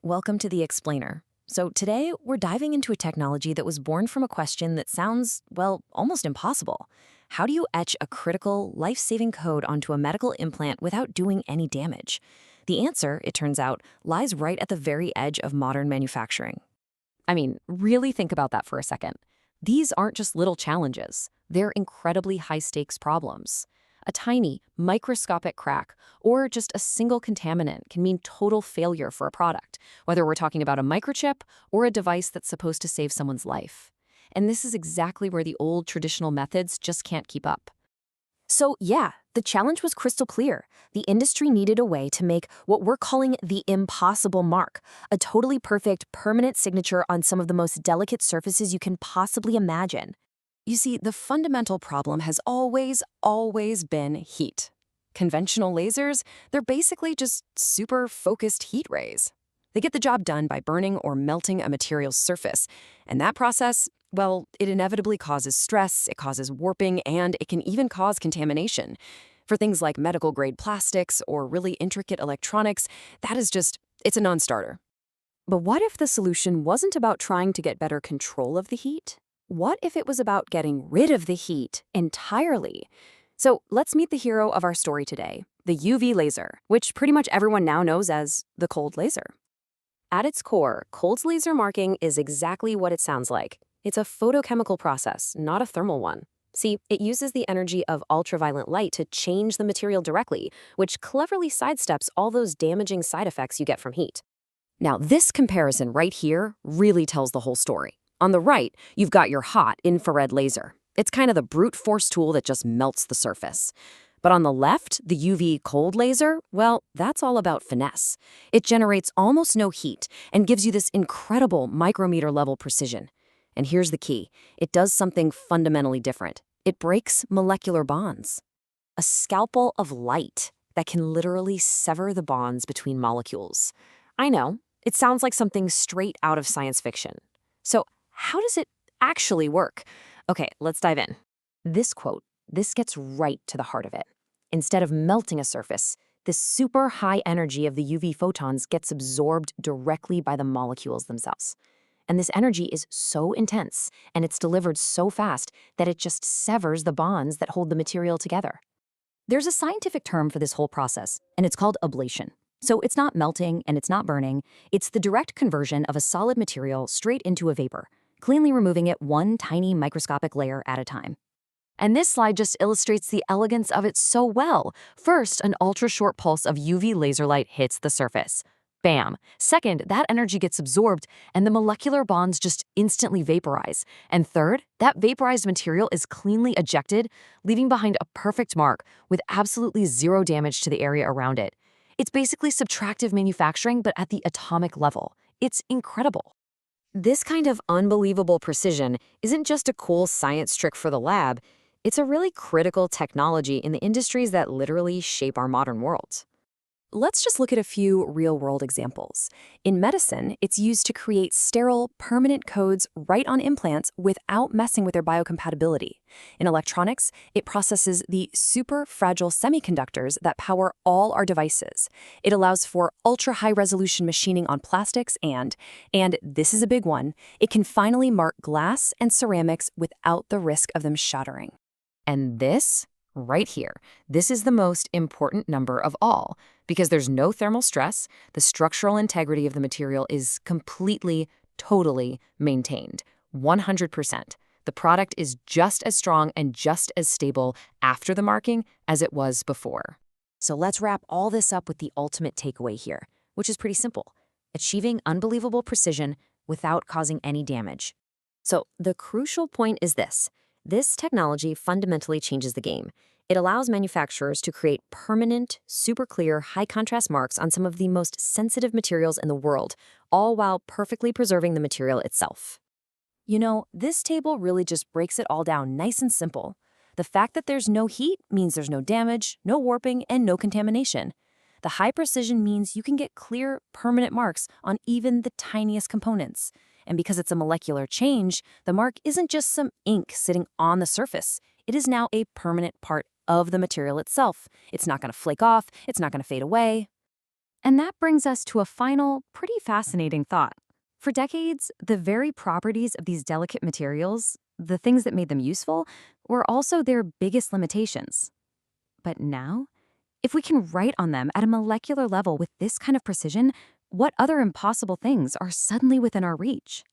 Welcome to The Explainer. So today, we're diving into a technology that was born from a question that sounds, well, almost impossible. How do you etch a critical, life-saving code onto a medical implant without doing any damage? The answer, it turns out, lies right at the very edge of modern manufacturing. I mean, really think about that for a second. These aren't just little challenges. They're incredibly high-stakes problems. A tiny, microscopic crack or just a single contaminant can mean total failure for a product, whether we're talking about a microchip or a device that's supposed to save someone's life. And this is exactly where the old traditional methods just can't keep up. So yeah, the challenge was crystal clear. The industry needed a way to make what we're calling the impossible mark, a totally perfect, permanent signature on some of the most delicate surfaces you can possibly imagine. You see, the fundamental problem has always been heat. Conventional lasers, they're basically just super focused heat rays. They get the job done by burning or melting a material's surface, and that process, well, it inevitably causes stress, it causes warping, and it can even cause contamination. For things like medical-grade plastics or really intricate electronics, that is just, it's a non-starter. But what if the solution wasn't about trying to get better control of the heat? What if it was about getting rid of the heat entirely? So let's meet the hero of our story today, the UV laser, which pretty much everyone now knows as the cold laser. At its core, cold laser marking is exactly what it sounds like. It's a photochemical process, not a thermal one. See, it uses the energy of ultraviolet light to change the material directly, which cleverly sidesteps all those damaging side effects you get from heat. Now, this comparison right here really tells the whole story. On the right, you've got your hot infrared laser. It's kind of the brute force tool that just melts the surface. But on the left, the UV cold laser, well, that's all about finesse. It generates almost no heat and gives you this incredible micrometer level precision. And here's the key. It does something fundamentally different. It breaks molecular bonds. A scalpel of light that can literally sever the bonds between molecules. I know, it sounds like something straight out of science fiction. So, how does it actually work? Okay, let's dive in. This quote, this gets right to the heart of it. Instead of melting a surface, the super high energy of the UV photons gets absorbed directly by the molecules themselves. And this energy is so intense, and it's delivered so fast that it just severs the bonds that hold the material together. There's a scientific term for this whole process, and it's called ablation. So it's not melting and it's not burning. It's the direct conversion of a solid material straight into a vapor, cleanly removing it one tiny microscopic layer at a time. And this slide just illustrates the elegance of it so well. First, an ultra-short pulse of UV laser light hits the surface. Bam! Second, that energy gets absorbed and the molecular bonds just instantly vaporize. And third, that vaporized material is cleanly ejected, leaving behind a perfect mark with absolutely zero damage to the area around it. It's basically subtractive manufacturing, but at the atomic level. It's incredible. This kind of unbelievable precision isn't just a cool science trick for the lab, it's a really critical technology in the industries that literally shape our modern world. Let's just look at a few real-world examples. In medicine, it's used to create sterile, permanent codes right on implants without messing with their biocompatibility. In electronics, it processes the super fragile semiconductors that power all our devices. It allows for ultra-high-resolution machining on plastics and this is a big one, it can finally mark glass and ceramics without the risk of them shattering. And this, right here, this is the most important number of all. Because there's no thermal stress, the structural integrity of the material is completely, totally maintained. 100%. The product is just as strong and just as stable after the marking as it was before. So let's wrap all this up with the ultimate takeaway here, which is pretty simple. Achieving unbelievable precision without causing any damage. So the crucial point is this. This technology fundamentally changes the game. It allows manufacturers to create permanent, super clear, high-contrast marks on some of the most sensitive materials in the world, all while perfectly preserving the material itself. You know, this table really just breaks it all down nice and simple. The fact that there's no heat means there's no damage, no warping, and no contamination. The high precision means you can get clear, permanent marks on even the tiniest components. And because it's a molecular change, the mark isn't just some ink sitting on the surface. It is now a permanent part of the material itself. It's not going to flake off. It's not going to fade away. And that brings us to a final, pretty fascinating thought. For decades, the very properties of these delicate materials, the things that made them useful, were also their biggest limitations. But now, if we can write on them at a molecular level with this kind of precision, what other impossible things are suddenly within our reach?